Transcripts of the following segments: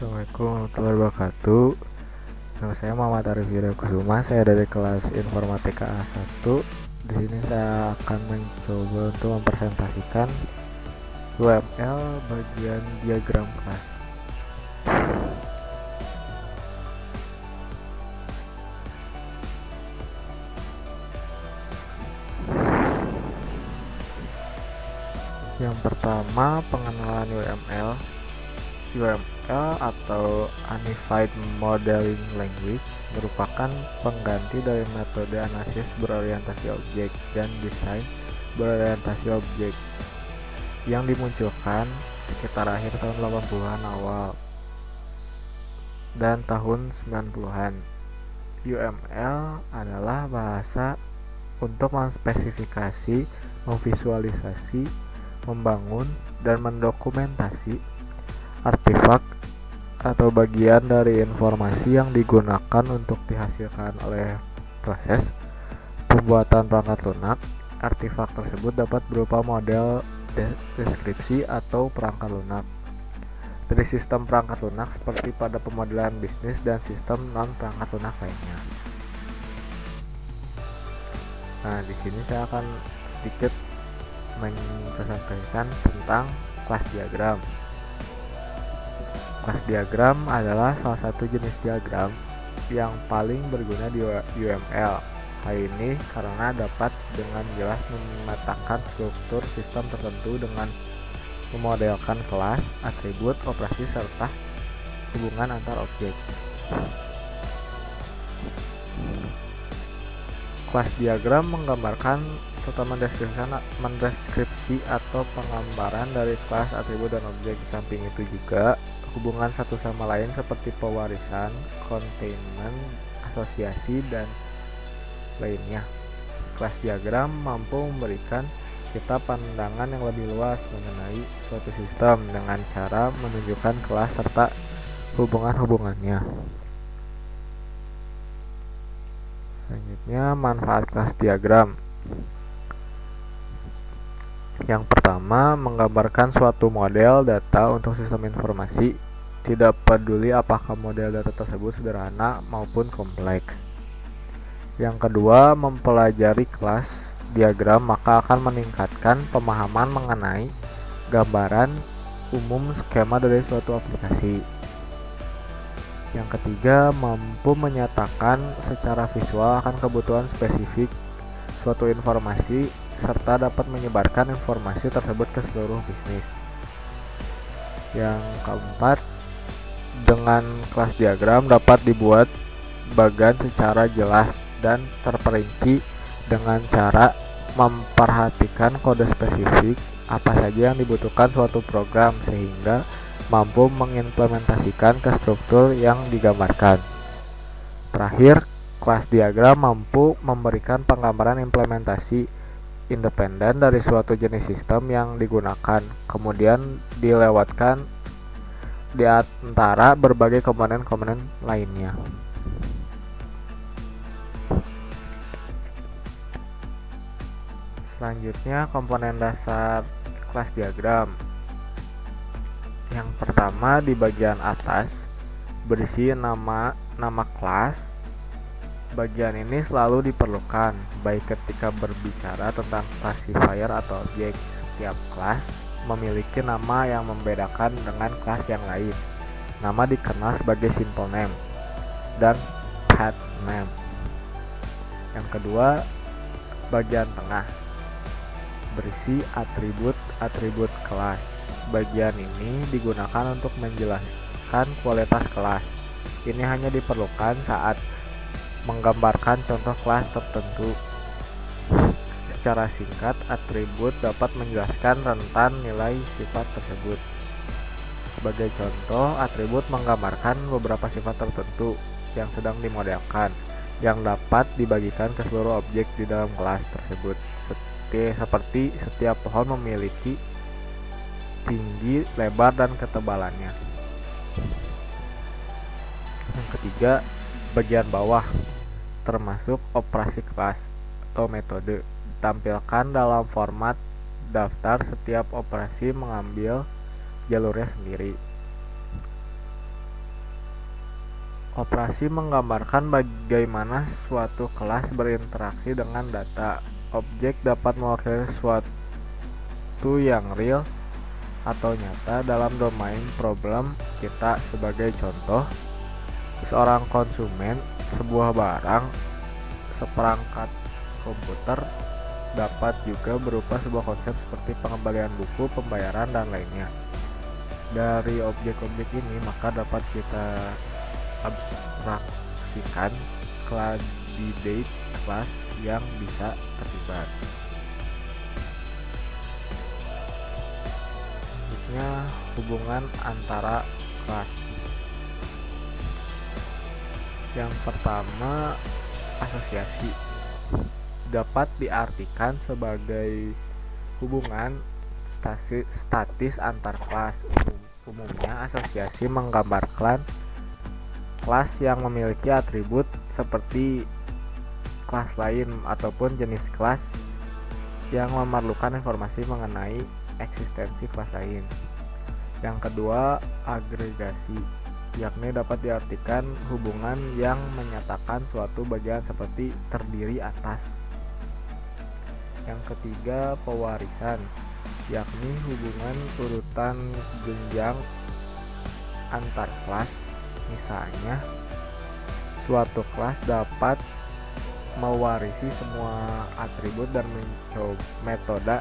Assalamualaikum warahmatullahi wabarakatuh. Nama saya Muhammad Arif Kusuma. Saya dari kelas Informatika A1. Di sini saya akan mencoba untuk mempresentasikan UML bagian diagram kelas. Yang pertama, pengenalan UML. UML atau Unified Modeling Language merupakan pengganti dari metode analisis berorientasi objek dan desain berorientasi objek yang dimunculkan sekitar akhir tahun 80-an awal dan tahun 90-an. UML adalah bahasa untuk menspesifikasi, memvisualisasi, membangun, dan mendokumentasi artefak atau bagian dari informasi yang digunakan untuk dihasilkan oleh proses pembuatan perangkat lunak. Artefak tersebut dapat berupa model, deskripsi, atau perangkat lunak dari sistem perangkat lunak seperti pada pemodelan bisnis dan sistem non-perangkat lunak lainnya. Nah, di sini saya akan sedikit mempresentasikan tentang kelas diagram. Kelas diagram adalah salah satu jenis diagram yang paling berguna di UML. Hal ini karena dapat dengan jelas memetakan struktur sistem tertentu dengan memodelkan kelas, atribut, operasi, serta hubungan antar objek. Kelas diagram menggambarkan serta mendeskripsi atau penggambaran dari kelas, atribut, dan objek. Di samping itu juga hubungan satu sama lain seperti pewarisan, containment, asosiasi, dan lainnya. Kelas diagram mampu memberikan kita pandangan yang lebih luas mengenai suatu sistem dengan cara menunjukkan kelas serta hubungan-hubungannya. Selanjutnya, manfaat kelas diagram. Yang pertama, menggambarkan suatu model data untuk sistem informasi, tidak peduli apakah model data tersebut sederhana maupun kompleks. Yang kedua, mempelajari kelas diagram maka akan meningkatkan pemahaman mengenai gambaran umum skema dari suatu aplikasi. Yang ketiga, mampu menyatakan secara visual akan kebutuhan spesifik suatu informasi serta dapat menyebarkan informasi tersebut ke seluruh bisnis. Yang keempat, dengan kelas diagram dapat dibuat bagan secara jelas dan terperinci dengan cara memperhatikan kode spesifik apa saja yang dibutuhkan suatu program sehingga mampu mengimplementasikan ke struktur yang digambarkan. Terakhir, kelas diagram mampu memberikan penggambaran implementasi independen dari suatu jenis sistem yang digunakan, kemudian dilewatkan di antara berbagai komponen-komponen lainnya. Selanjutnya, komponen dasar kelas diagram. Yang pertama, di bagian atas berisi nama kelas. Bagian ini selalu diperlukan baik ketika berbicara tentang classifier atau objek. Setiap kelas memiliki nama yang membedakan dengan kelas yang lain. Nama dikenal sebagai simple name dan path name. Yang kedua, bagian tengah berisi atribut kelas. Bagian ini digunakan untuk menjelaskan kualitas kelas. Ini hanya diperlukan saat menggambarkan contoh kelas tertentu. Secara singkat, atribut dapat menjelaskan rentan nilai sifat tersebut. Sebagai contoh, atribut menggambarkan beberapa sifat tertentu yang sedang dimodelkan yang dapat dibagikan ke seluruh objek di dalam kelas tersebut. Seperti setiap pohon memiliki tinggi, lebar, dan ketebalannya. Yang ketiga, bagian bawah termasuk operasi kelas atau metode ditampilkan dalam format daftar. Setiap operasi mengambil jalurnya sendiri. Operasi menggambarkan bagaimana suatu kelas berinteraksi dengan data. Objek dapat mewakili suatu yang real atau nyata dalam domain problem kita. Sebagai contoh, seorang konsumen, sebuah barang, seperangkat komputer, dapat juga berupa sebuah konsep seperti pengembalian buku, pembayaran, dan lainnya. Dari objek-objek ini maka dapat kita abstraksikan candidate kelas yang bisa terlibat. Selanjutnya, hubungan antara kelas. Yang pertama, asosiasi dapat diartikan sebagai hubungan statis antar kelas. Umumnya asosiasi menggambarkan kelas yang memiliki atribut seperti kelas lain ataupun jenis kelas yang memerlukan informasi mengenai eksistensi kelas lain. Yang kedua, agregasi, yakni dapat diartikan hubungan yang menyatakan suatu bagian seperti terdiri atas. Yang ketiga, pewarisan, yakni hubungan urutan jenjang antar kelas. Misalnya, suatu kelas dapat mewarisi semua atribut dan metode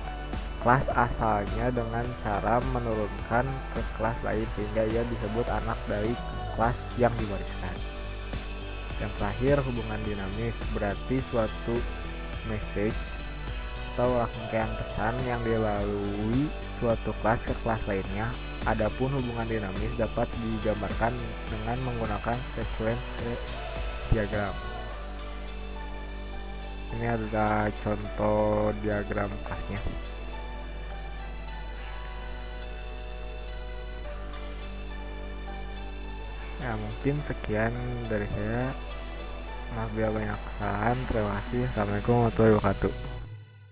kelas asalnya dengan cara menurunkan ke kelas lain sehingga ia disebut anak dari kelas yang diwariskan. Yang terakhir, hubungan dinamis, berarti suatu message atau rangkaian pesan yang dilalui suatu kelas ke kelas lainnya. Adapun hubungan dinamis dapat digambarkan dengan menggunakan sequence diagram. Ini adalah contoh diagram kelasnya. Ya, mungkin sekian dari saya. Maaf bila banyak kesalahan. Terima kasih. Assalamualaikum warahmatullahi wabarakatuh.